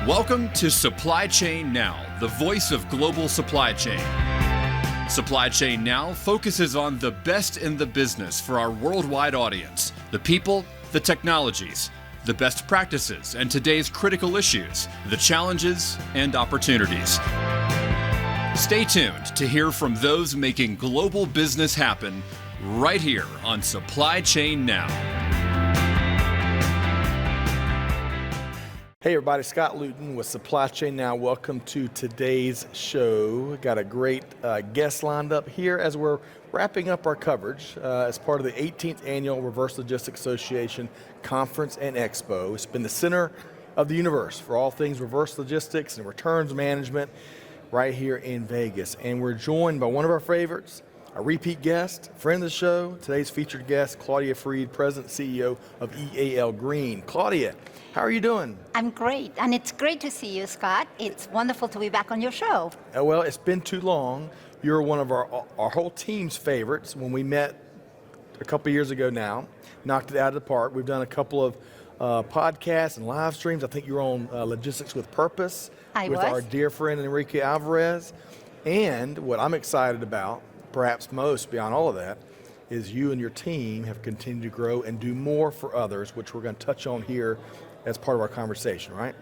Welcome to Supply Chain Now, the voice of global supply chain. Supply Chain Now focuses on the best in the business for our worldwide audience, the people, the technologies, the best practices, and today's critical issues, the challenges and opportunities. Stay tuned to hear from those making global business happen right here on Supply Chain Now. Hey everybody, Scott Luton with Supply Chain Now. Welcome to today's show. Got a great guest lined up here as we're wrapping up our coverage as part of the 18th Annual Reverse Logistics Association Conference and Expo. It's been the center of the universe for all things reverse logistics and returns management right here in Vegas. And we're joined by one of our favorites, a repeat guest, friend of the show, today's featured guest, Claudia Freed, President and CEO of EAL Green. Claudia, how are you doing? I'm great, and it's great to see you, Scott. It's wonderful to be back on your show. Well, it's been too long. You're one of our whole team's favorites. When we met a couple years ago now, knocked it out of the park. We've done a couple of podcasts and live streams. I think you were on Logistics with Purpose with our dear friend Enrique Alvarez. And what I'm excited about, perhaps most beyond all of that, is you and your team have continued to grow and do more for others, which we're going to touch on here as part of our conversation, right?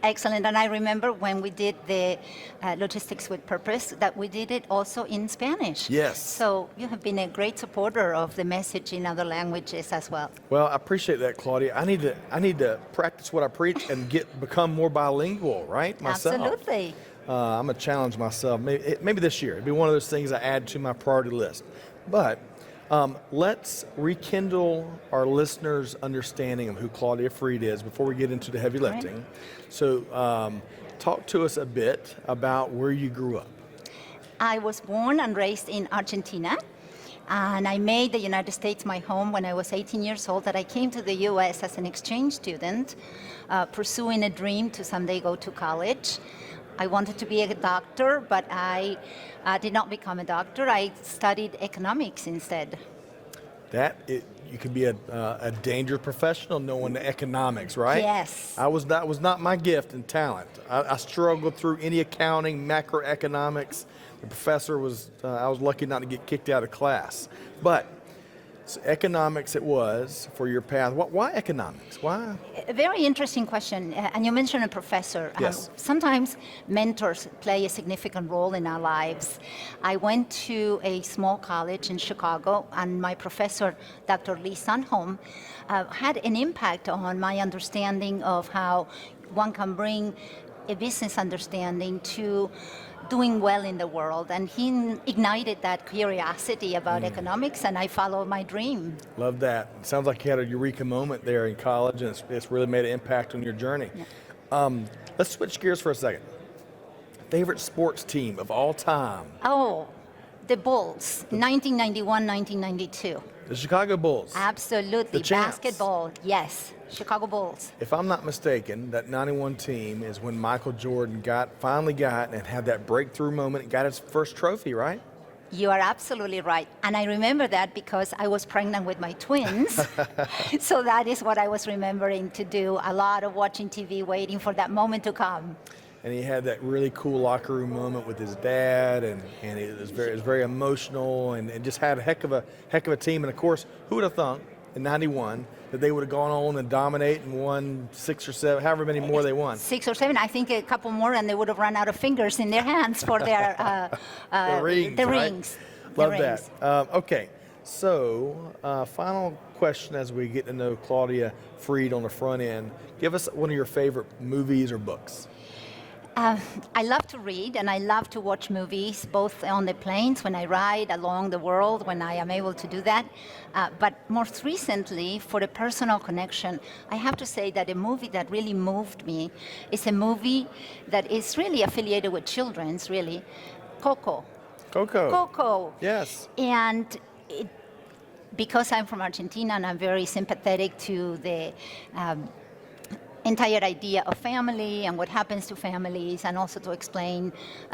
Excellent, and I remember when we did the Logistics with Purpose, that we did it also in Spanish. Yes. So you have been a great supporter of the message in other languages as well. Well, I appreciate that, Claudia. I need to practice what I preach and become more bilingual, right? Myself. Absolutely. I'm going to challenge myself, maybe this year. It'd be one of those things I add to my priority list. But let's rekindle our listeners' understanding of who Claudia Freed is before we get into the heavy lifting. Right. So talk to us a bit about where you grew up. I was born and raised in Argentina, and I made the United States my home when I was 18 years old. That I came to the U.S. as an exchange student, pursuing a dream to someday go to college. I wanted to be a doctor, but I did not become a doctor. I studied economics instead. You could be a dangerous professional knowing the economics, right? Yes. That was not my gift and talent. I struggled through any accounting, macroeconomics. The professor I was lucky not to get kicked out of class. But so economics it was for your path. Why economics? Why? A very interesting question. And you mentioned a professor. Yes. Sometimes mentors play a significant role in our lives. I went to a small college in Chicago, and my professor, Dr. Lee Sunholm, had an impact on my understanding of how one can bring a business understanding to doing well in the world, and he ignited that curiosity about economics, and I followed my dream. Love that. It sounds like you had a eureka moment there in college, and it's really made an impact on your journey. Yeah. Let's switch gears for a second. Favorite sports team of all time? Oh, the Bulls, 1991, 1992. The Chicago Bulls. Absolutely. The champs. Basketball, yes. Chicago Bulls. If I'm not mistaken, that 91 team is when Michael Jordan finally got and had that breakthrough moment and got his first trophy, right? You are absolutely right. And I remember that because I was pregnant with my twins. So that is what I was remembering to do. A lot of watching TV, waiting for that moment to come. And he had that really cool locker room moment with his dad, and it was very emotional, and just had a heck of a team. And of course, who would have thought in '91 that they would have gone on and dominate and won 6 or 7, however many more they won? 6 or 7, I think a couple more, and they would have run out of fingers in their hands for their the rings. Rings. Love that. Okay, so final question as we get to know Claudia Freed on the front end. Give us one of your favorite movies or books. I love to read, and I love to watch movies, both on the planes when I ride along the world, when I am able to do that. But most recently, for the personal connection, I have to say that a movie that really moved me is a movie that is really affiliated with children's, really, Coco. Coco. Yes. And because I'm from Argentina and I'm very sympathetic to the entire idea of family and what happens to families, and also to explain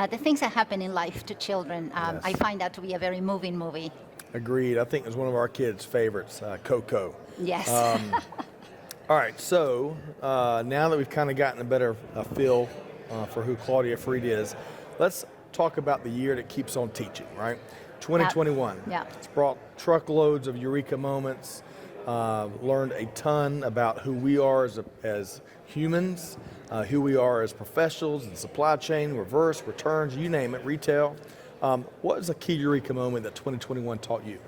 the things that happen in life to children. Yes. I find that to be a very moving movie. Agreed. I think it was one of our kids' favorites, Coco. Yes. All All right, so now that we've kind of gotten a better feel for who Claudia Fried is, let's talk about the year that keeps on teaching, right? 2021. Yeah. It's brought truckloads of eureka moments, learned a ton about who we are as humans, who we are as professionals in supply chain, reverse, returns, you name it, retail. What was a key eureka moment that 2021 taught you?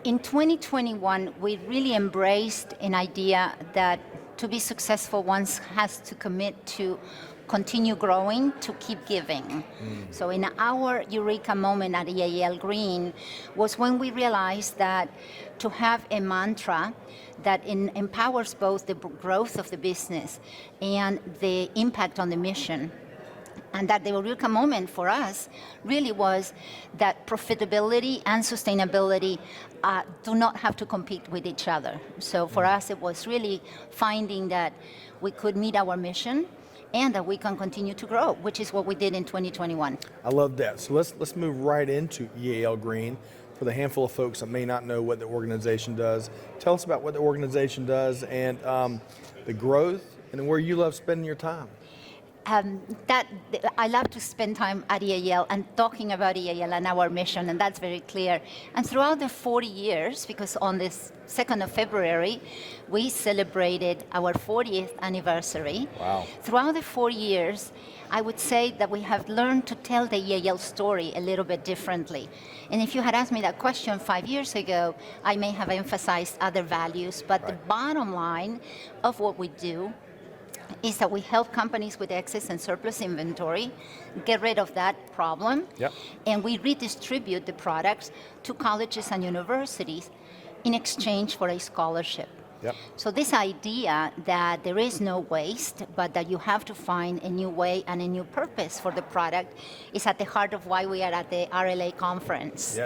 In 2021, we really embraced an idea that to be successful, one has to commit to continue growing, to keep giving. So in our eureka moment at EAL Green was when we realized that to have a mantra that empowers both the growth of the business and the impact on the mission, and that the eureka moment for us really was that profitability and sustainability do not have to compete with each other. So for us, it was really finding that we could meet our mission and that we can continue to grow, which is what we did in 2021. I love that. So let's move right into EAL Green. For the handful of folks that may not know what the organization does, tell us about what the organization does and the growth and where you love spending your time. That I love to spend time at EAL and talking about EAL and our mission, and that's very clear. And throughout the 40 years, because on this 2nd of February, we celebrated our 40th anniversary. Wow. Throughout the 4 years, I would say that we have learned to tell the EAL story a little bit differently. And if you had asked me that question 5 years ago, I may have emphasized other values, but the bottom line of what we do is that we help companies with excess and surplus inventory get rid of that problem, and we redistribute the products to colleges and universities in exchange for a scholarship. So this idea that there is no waste, but that you have to find a new way and a new purpose for the product is at the heart of why we are at the RLA conference.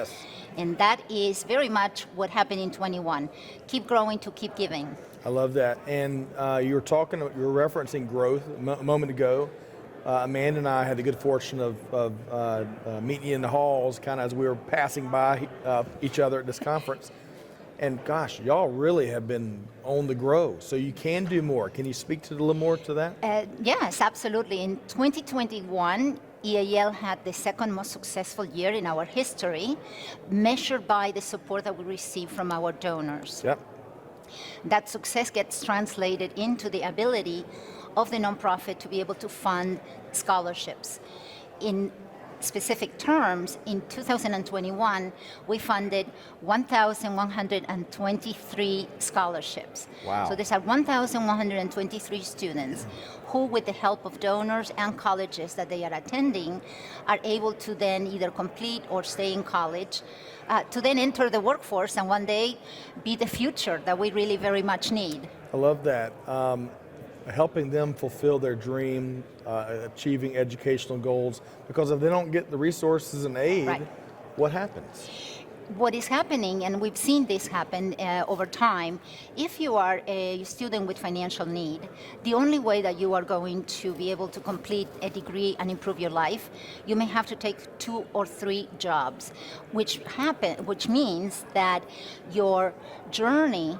And that is very much what happened in 21. Keep growing to keep giving. I love that. And you were referencing growth a moment ago. Amanda and I had the good fortune of meeting you in the halls kind of as we were passing by each other at this conference. And gosh, y'all really have been on the grow, so you can do more. Can you speak to a little more to that? Yes, absolutely. In 2021, EAL had the second most successful year in our history, measured by the support that we received from our donors. That success gets translated into the ability of the nonprofit to be able to fund scholarships. In specific terms, in 2021, we funded 1,123 scholarships. Wow. So these are 1,123 students who, with the help of donors and colleges that they are attending, are able to then either complete or stay in college, to then enter the workforce and one day be the future that we really very much need. I love that. Helping them fulfill their dream, achieving educational goals, because if they don't get the resources and aid, what happens? What is happening, and we've seen this happen over time, if you are a student with financial need, the only way that you are going to be able to complete a degree and improve your life, you may have to take 2 or 3 jobs, which means that your journey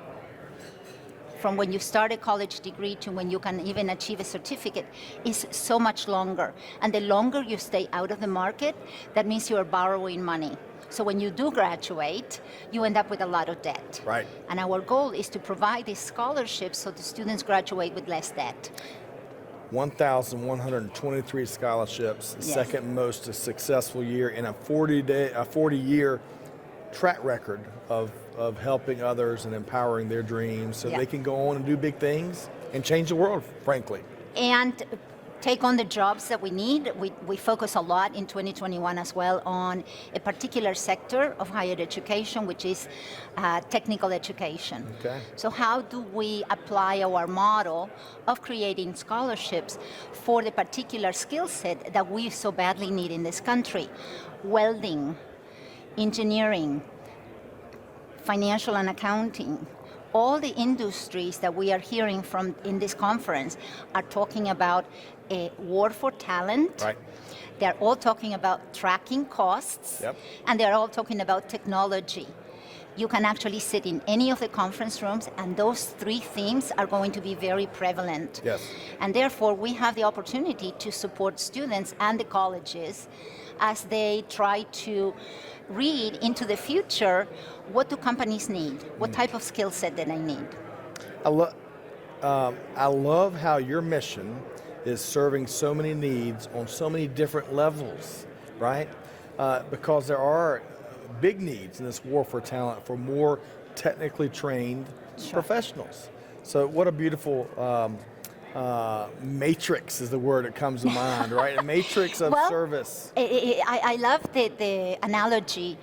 from when you start a college degree to when you can even achieve a certificate is so much longer. And the longer you stay out of the market, that means you are borrowing money. So when you do graduate, you end up with a lot of debt. And our goal is to provide these scholarships so the students graduate with less debt. 1,123 scholarships, the second most successful year in a 40-year track record of helping others and empowering their dreams so they can go on and do big things and change the world, frankly. And take on the jobs that we need. We focus a lot in 2021 as well on a particular sector of higher education, which is technical education. So how do we apply our model of creating scholarships for the particular skill set that we so badly need in this country? Welding, engineering, financial and accounting. All the industries that we are hearing from in this conference are talking about a war for talent. They're all talking about tracking costs, and they're all talking about technology. You can actually sit in any of the conference rooms, and those 3 themes are going to be very prevalent. Yes. And therefore, we have the opportunity to support students and the colleges as they try to read into the future, what do companies need? What type of skill set do they need? I love how your mission is serving so many needs on so many different levels, right? Because there are big needs in this war for talent for more technically trained professionals. So what a beautiful matrix is the word that comes to mind, right? A matrix of service. I love the analogy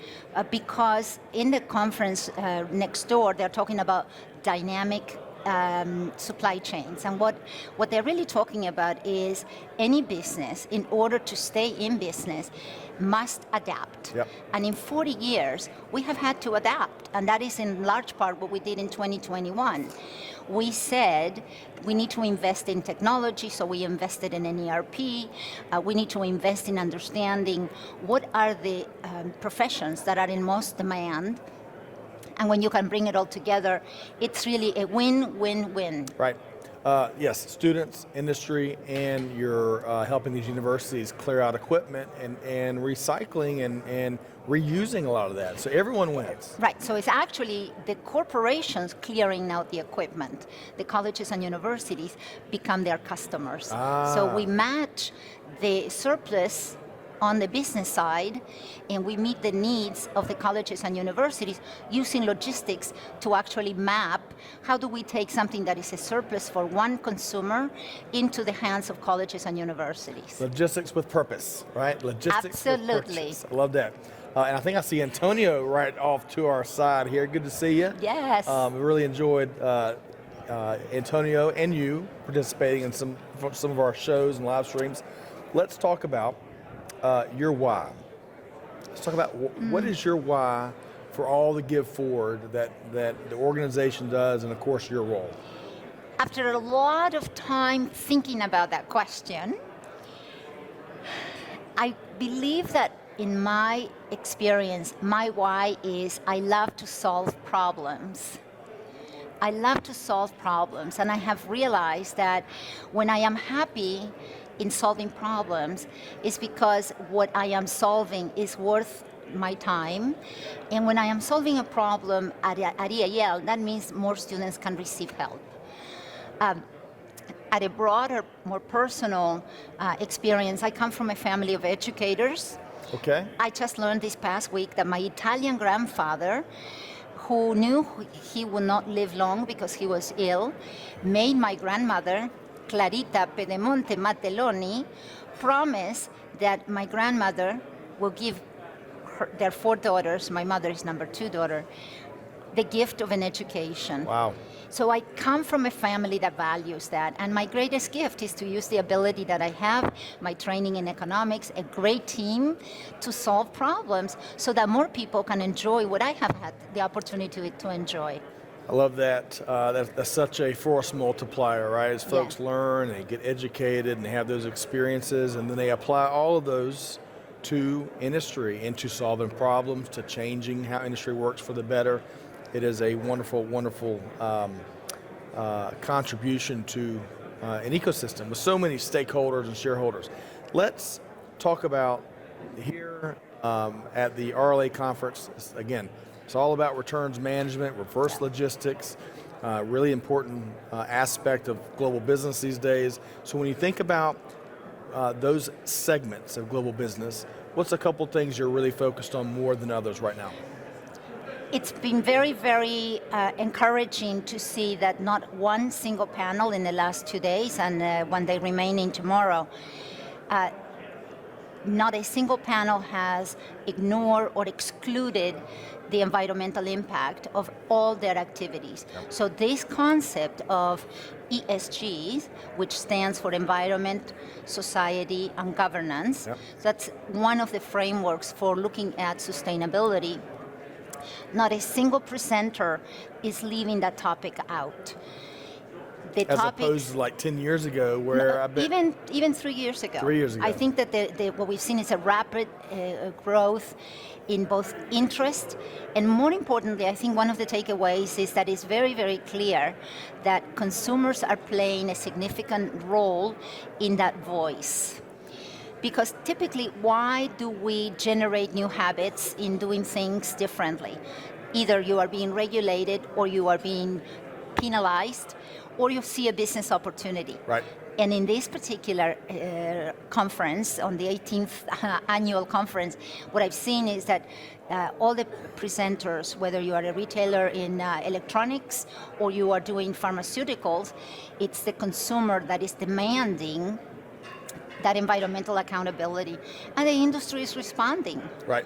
because in the conference next door, they're talking about dynamic supply chains. And what they're really talking about is any business, in order to stay in business, must adapt. Yep. And in 40 years, we have had to adapt. And that is in large part what we did in 2021. We said we need to invest in technology, so we invested in an ERP. We need to invest in understanding what are the professions that are in most demand. And when you can bring it all together, it's really a win-win-win. Right. Yes, students, industry, and you're helping these universities clear out equipment and recycling and reusing a lot of that. So everyone wins. Right, so it's actually the corporations clearing out the equipment. The colleges and universities become their customers. So we match the surplus on the business side, and we meet the needs of the colleges and universities using logistics to actually map how do we take something that is a surplus for one consumer into the hands of colleges and universities. Logistics with purpose, right? Logistics Absolutely. with purpose. I love that. And I think I see Antonio right off to our side here. Good to see you. Yes. We really enjoyed Antonio and you participating in some of our shows and live streams. Let's talk about your why. Let's talk about what is your why for all the give forward that the organization does, and of course your role. After a lot of time thinking about that question, I believe that in my experience, my why is I love to solve problems. I love to solve problems, and I have realized that when I am happy in solving problems is because what I am solving is worth my time. And when I am solving a problem at EAL, that means more students can receive help. At a broader, more personal experience, I come from a family of educators. Okay. I just learned this past week that my Italian grandfather, who knew he would not live long because he was ill, made my grandmother, Clarita Pedemonte Mattelloni, promise that my grandmother will give their 4 daughters, my mother is number 2 daughter, the gift of an education. Wow. So I come from a family that values that, and my greatest gift is to use the ability that I have, my training in economics, a great team, to solve problems so that more people can enjoy what I have had the opportunity to enjoy. I love that. That's such a force multiplier, right? As folks learn and they get educated and they have those experiences, and then they apply all of those to industry and to solving problems, to changing how industry works for the better. It is a wonderful, wonderful contribution to an ecosystem with so many stakeholders and shareholders. Let's talk about here at the RLA conference, again, it's all about returns management, reverse logistics, really important aspect of global business these days. So when you think about those segments of global business, what's a couple things you're really focused on more than others right now? It's been very, very encouraging to see that not one single panel in the last 2 days and one day remaining tomorrow, not a single panel has ignored or excluded the environmental impact of all their activities. Yep. So this concept of ESG, which stands for environment, society, and governance, yep, that's one of the frameworks for looking at sustainability. Not a single presenter is leaving that topic out. the As topic, opposed to like 10 years ago where I bet... even 3 years ago. 3 years ago. I think that what we've seen is a rapid growth in both interest, and more importantly, I think one of the takeaways is that it's very, very clear that consumers are playing a significant role in that voice. Because typically, why do we generate new habits in doing things differently? Either you are being regulated, or you are being penalized, or you see a business opportunity. Right. And in this particular conference, on the 18th annual conference, what I've seen is that all the presenters, whether you are a retailer in electronics or you are doing pharmaceuticals, it's the consumer that is demanding that environmental accountability. And the industry is responding. Right.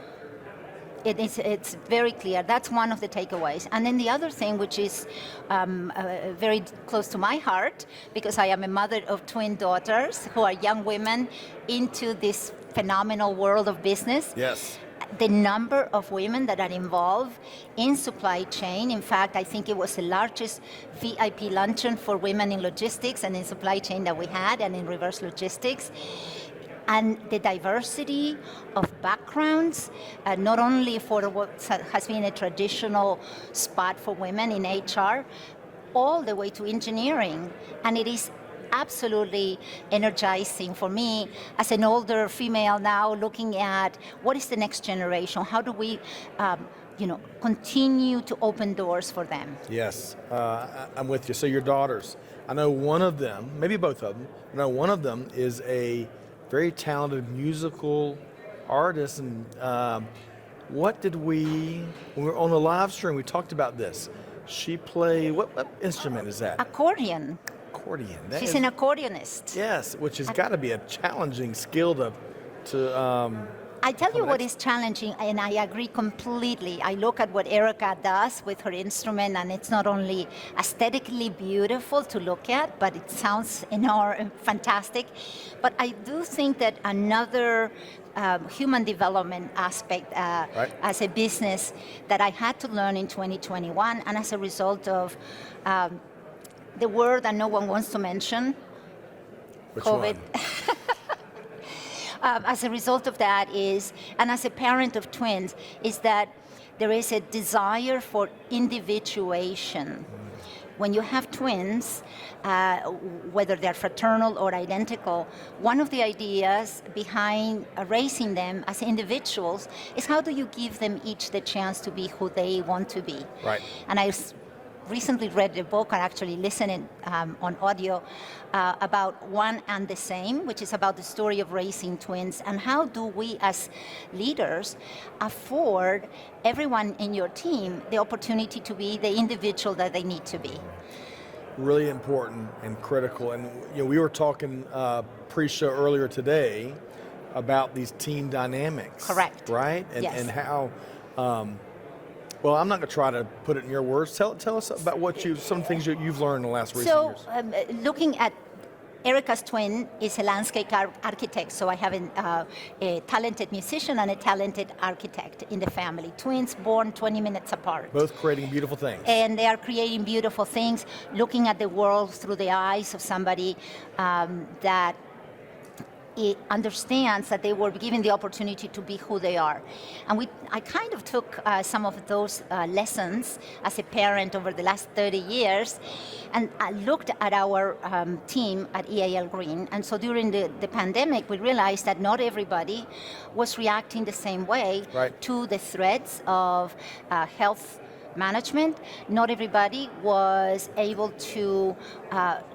It's very clear. That's one of the takeaways. And then the other thing, which is very close to my heart, because I am a mother of twin daughters who are young women into this phenomenal world of business. Yes. The number of women that are involved in supply chain, in fact, I think it was the largest VIP luncheon for women in logistics and in supply chain that we had, and in reverse logistics. And the diversity of backgrounds, not only for what has been a traditional spot for women in HR, all the way to engineering. And it is absolutely energizing for me as an older female now, looking at what is the next generation, how do we continue to open doors for them. Yes, I'm with you. So your daughters, I know one of them, maybe both of them, I know one of them is a very talented musical artist, and when we were on the live stream, we talked about this. She played, what instrument is that? Accordion. Accordion. She's an accordionist. Yes, which has got to be a challenging skill to I tell you what is challenging, and I agree completely. I look at what Erica does with her instrument, and it's not only aesthetically beautiful to look at, but it sounds fantastic. But I do think that another human development aspect right. as a business that I had to learn in 2021, and as a result of the word that no one wants to mention, Which COVID. One? As a result of that is, and as a parent of twins, is that there is a desire for individuation. When you have twins, whether they're fraternal or identical, one of the ideas behind raising them as individuals is how do you give them each the chance to be who they want to be. Right. And I recently read a book and actually listened on audio about One and the Same, which is about the story of raising twins, and how do we as leaders afford everyone in your team the opportunity to be the individual that they need to be. Really important and critical. And we were talking pre-show earlier today about these team dynamics. Correct. Right? Yes. And how well, I'm not going to try to put it in your words. Tell us about some things you've learned in the last recent years. Looking at Erica's twin is a landscape architect, so I have a talented musician and a talented architect in the family. Twins born 20 minutes apart. Both creating beautiful things. And they are creating beautiful things, looking at the world through the eyes of somebody that it understands that they were given the opportunity to be who they are. And I kind of took some of those lessons as a parent over the last 30 years, and I looked at our team at EAL Green. And so during the pandemic, we realized that not everybody was reacting the same way right. to the threats of health management. Not everybody was able to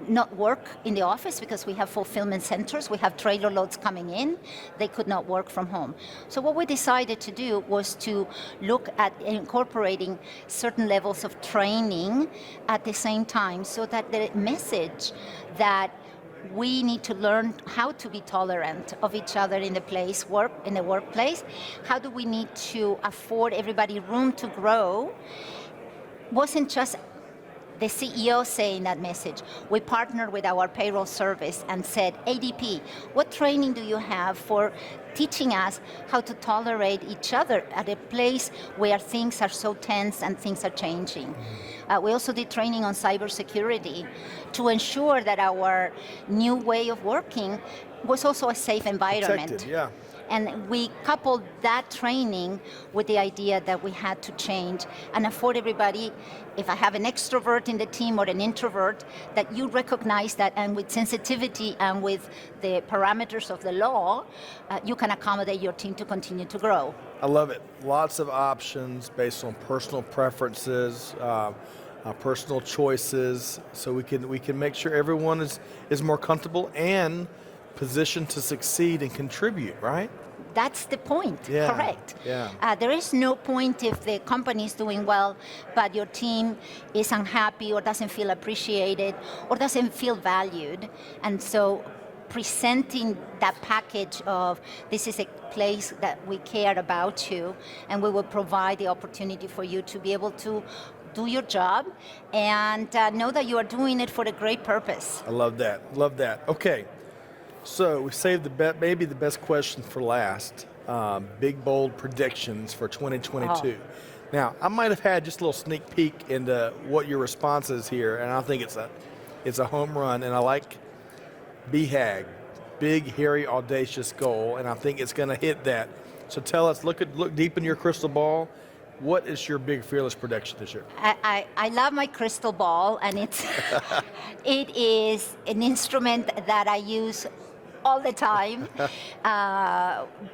not work in the office because we have fulfillment centers, we have trailer loads coming in, they could not work from home. So what we decided to do was to look at incorporating certain levels of training at the same time, so that the message that we need to learn how to be tolerant of each other in the workplace. How do we need to afford everybody room to grow? Wasn't just the CEO saying that message. We partnered with our payroll service and said, ADP, what training do you have for teaching us how to tolerate each other at a place where things are so tense and things are changing? We also did training on cybersecurity to ensure that our new way of working was also a safe environment. Protected, yeah. And we coupled that training with the idea that we had to change and afford everybody, if I have an extrovert in the team or an introvert, that you recognize that, and with sensitivity and with the parameters of the law, you can accommodate your team to continue to grow. I love it. Lots of options based on personal preferences, personal choices, so we can make sure everyone is more comfortable and positioned to succeed and contribute, right? That's the point, Yeah, correct. yeah. There is no point if the company is doing well, but your team is unhappy or doesn't feel appreciated or doesn't feel valued. And so presenting that package of, this is a place that we care about you, and we will provide the opportunity for you to be able to do your job and know that you are doing it for a great purpose. I love that. Okay. So we saved maybe the best question for last. Big, bold predictions for 2022. Oh. Now, I might have had just a little sneak peek into what your response is here, and I think it's a home run, and I like BHAG, big, hairy, audacious goal, and I think it's going to hit that. So tell us, look deep in your crystal ball. What is your big fearless prediction this year? I love my crystal ball, and it is an instrument that I use all the time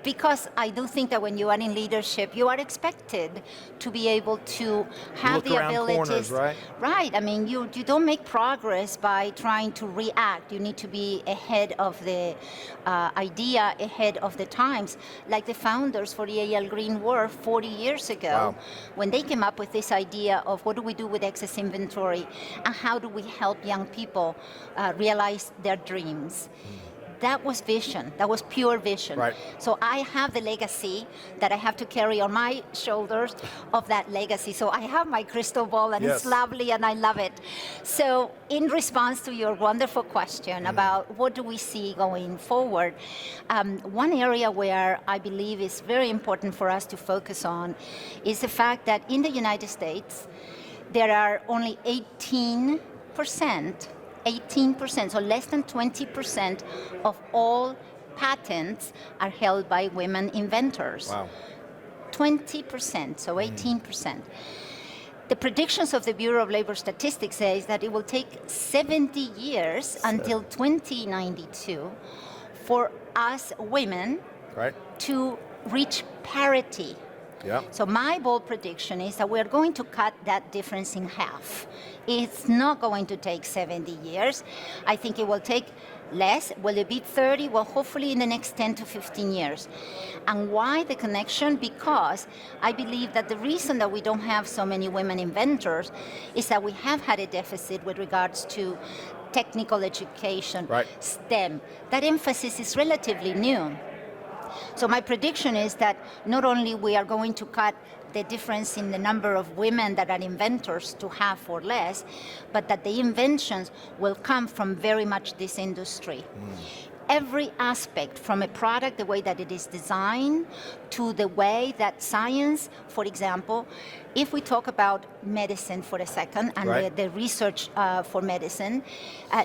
because I do think that when you are in leadership, you are expected to be able to have Look the around abilities. corners, right? Right. I mean, you don't make progress by trying to react. You need to be ahead of the idea, ahead of the times, like the founders for the AL Green were 40 years ago. Wow. When they came up with this idea of what do we do with excess inventory and how do we help young people realize their dreams. That was vision. That was pure vision. Right. So I have the legacy that I have to carry on my shoulders of that legacy. So I have my crystal ball, and Yes. it's lovely, and I love it. So in response to your wonderful question about what do we see going forward, one area where I believe is very important for us to focus on is the fact that in the United States, there are only 18%, so less than 20% of all patents are held by women inventors. Wow. 20%, so 18%. The predictions of the Bureau of Labor Statistics says that it will take 70 years until 2092 for us women Right? to reach parity. Yeah. So my bold prediction is that we're going to cut that difference in half. It's not going to take 70 years. I think it will take less. Will it be 30? Well, hopefully in the next 10 to 15 years. And why the connection? Because I believe that the reason that we don't have so many women inventors is that we have had a deficit with regards to technical education, Right. STEM. That emphasis is relatively new. So my prediction is that not only we are going to cut the difference in the number of women that are inventors to half or less, but that the inventions will come from very much this industry. Every aspect, from a product, the way that it is designed, to the way that science, for example, if we talk about medicine for a second and Right. the research for medicine,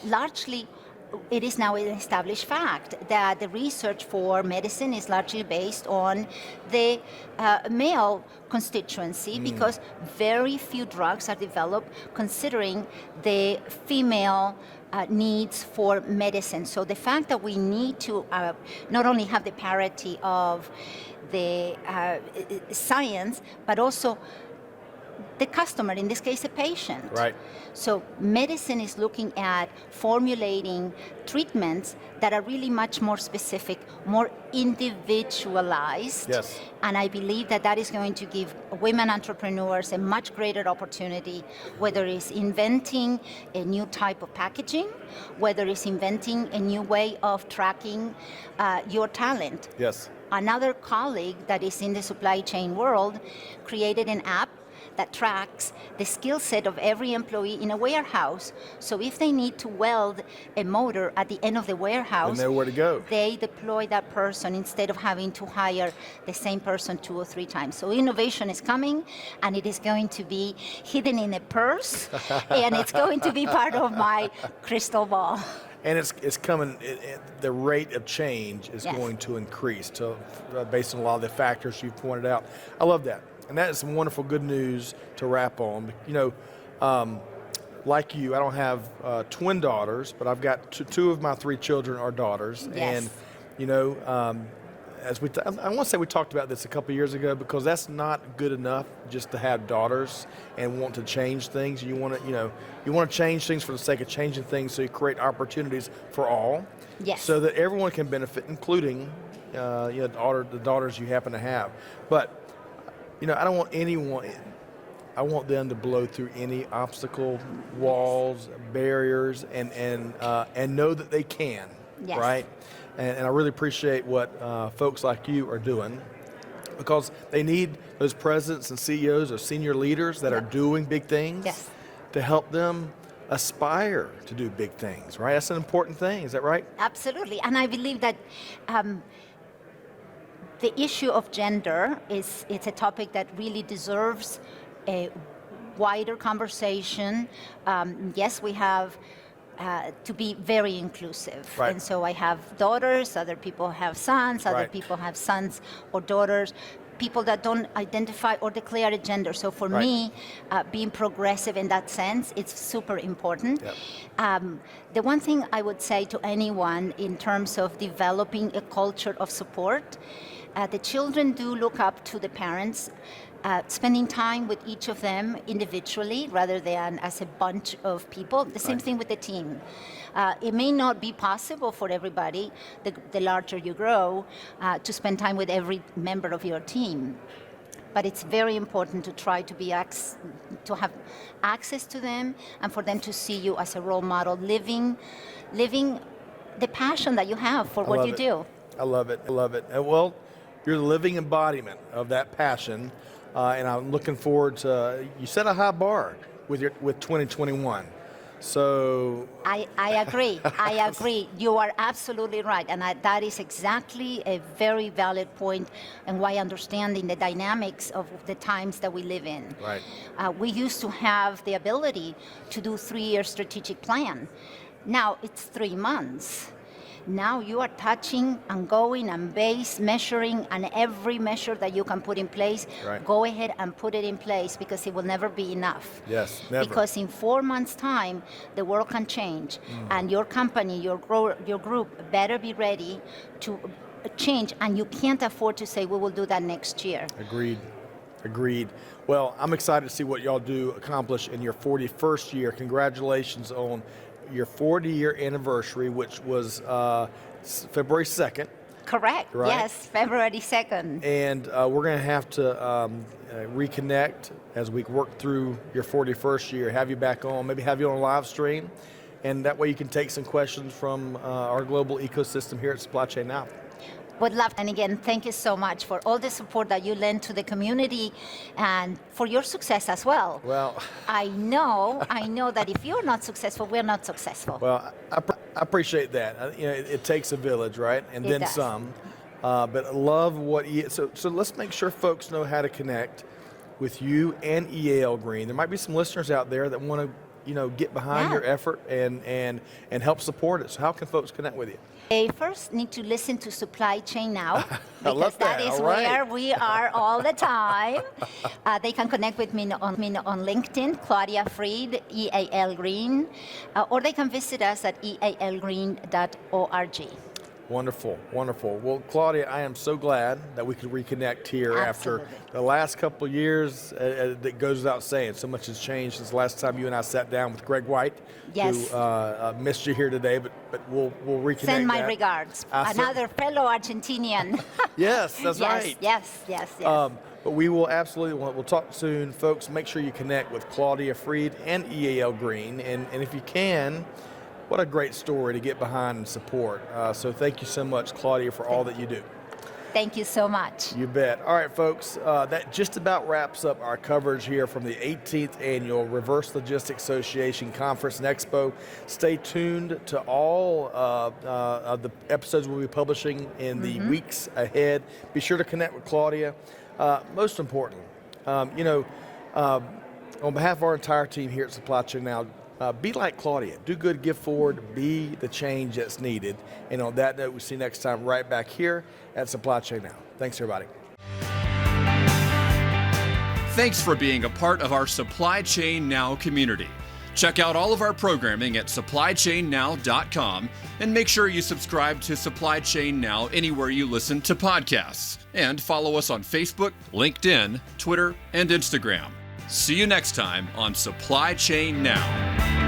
largely it is now an established fact that the research for medicine is largely based on the male constituency because very few drugs are developed considering the female needs for medicine. So the fact that we need to not only have the parity of the science, but also the customer, in this case a patient. Right. So medicine is looking at formulating treatments that are really much more specific, more individualized. Yes. And I believe that that is going to give women entrepreneurs a much greater opportunity, whether it's inventing a new type of packaging, whether it's inventing a new way of tracking your talent. Yes. Another colleague that is in the supply chain world created an app that tracks the skill set of every employee in a warehouse. So if they need to weld a motor at the end of the warehouse, they know where to go. They deploy that person instead of having to hire the same person 2 or 3 times. So innovation is coming, and it is going to be hidden in a purse, and it's going to be part of my crystal ball. And it's coming, the rate of change is Yes. going to increase based on a lot of the factors you've pointed out. I love that. And that is some wonderful good news to wrap on. Like you, I don't have twin daughters, but I've got two of my 3 children are daughters. Yes. And, I want to say we talked about this a couple of years ago, because that's not good enough just to have daughters and want to change things. You want to change things for the sake of changing things, so you create opportunities for all. Yes. So that everyone can benefit, including the daughters you happen to have. But I don't want anyone. I want them to blow through any obstacle, walls, barriers, and know that they can. Yes. Right. And I really appreciate what folks like you are doing, because they need those presidents and CEOs or senior leaders that are doing big things. Yes. To help them aspire to do big things, right? That's an important thing. Is that right? Absolutely. And I believe that the issue of gender it's a topic that really deserves a wider conversation. Yes, we have to be very inclusive. Right. And so I have daughters, other people have sons, other Right. people have sons or daughters, people that don't identify or declare a gender. So for Right. me, being progressive in that sense, it's super important. Yep. The one thing I would say to anyone in terms of developing a culture of support, the children do look up to the parents. Spending time with each of them individually rather than as a bunch of people. The same Right. thing with the team. It may not be possible for everybody, the larger you grow, to spend time with every member of your team. But it's very important to try to to have access to them, and for them to see you as a role model, living the passion that you have for what you do. I love it. I love it. Well, you're the living embodiment of that passion. And I'm looking forward to, you set a high bar with 2021. So I agree. I agree. You are absolutely right. And that is exactly a very valid point, and why understanding the dynamics of the times that we live in. Right. We used to have the ability to do 3-year strategic plan. Now it's 3 months. Now you are touching and going and measuring, and every measure that you can put in place, Right. go ahead and put it in place, because it will never be enough. Yes, never. Because in 4 months' time, the world can change, and your company, your group better be ready to change, and you can't afford to say, we will do that next year. Agreed. Well, I'm excited to see what y'all accomplish in your 41st year. Congratulations on your 40-year anniversary, which was February 2nd. Correct. Right. Yes, February 2nd. And we're going to have to reconnect as we work through your 41st year, have you back on, maybe have you on a live stream, and that way you can take some questions from our global ecosystem here at Supply Chain Now. Would love, and again, thank you so much for all the support that you lend to the community, and for your success as well. Well, I know that if you're not successful, we're not successful. Well, I appreciate that. It takes a village, right? And It then does. some. But I love what so let's make sure folks know how to connect with you and EAL Green. There might be some listeners out there that want to, get behind Yeah. your effort and help support it. So how can folks connect with you? They first need to listen to Supply Chain Now, because love that. that is All right. where we are all the time. They can connect with me on LinkedIn, Claudia Freed, EAL Green, or they can visit us at ealgreen.org. Wonderful. Well, Claudia, I am so glad that we could reconnect here Absolutely. after the last couple of years. That goes without saying. So much has changed since the last time you and I sat down with Greg White. Yes. Who missed you here today, but we'll reconnect. Send my that. regards. I Another fellow Argentinian. Yes, that's right. Yes. But we will absolutely, we'll talk soon. Folks, make sure you connect with Claudia Freed and EAL Green. And if you can, what a great story to get behind and support. So thank you so much, Claudia, for all that you do. Thank you so much. You bet. All right, folks, that just about wraps up our coverage here from the 18th Annual Reverse Logistics Association Conference and Expo. Stay tuned to all of the episodes we'll be publishing in the weeks ahead. Be sure to connect with Claudia. Most importantly, on behalf of our entire team here at Supply Chain Now, be like Claudia. Do good, give forward, be the change that's needed. And on that note, we'll see you next time right back here at Supply Chain Now. Thanks, everybody. Thanks for being a part of our Supply Chain Now community. Check out all of our programming at supplychainnow.com and make sure you subscribe to Supply Chain Now anywhere you listen to podcasts. And follow us on Facebook, LinkedIn, Twitter, and Instagram. See you next time on Supply Chain Now.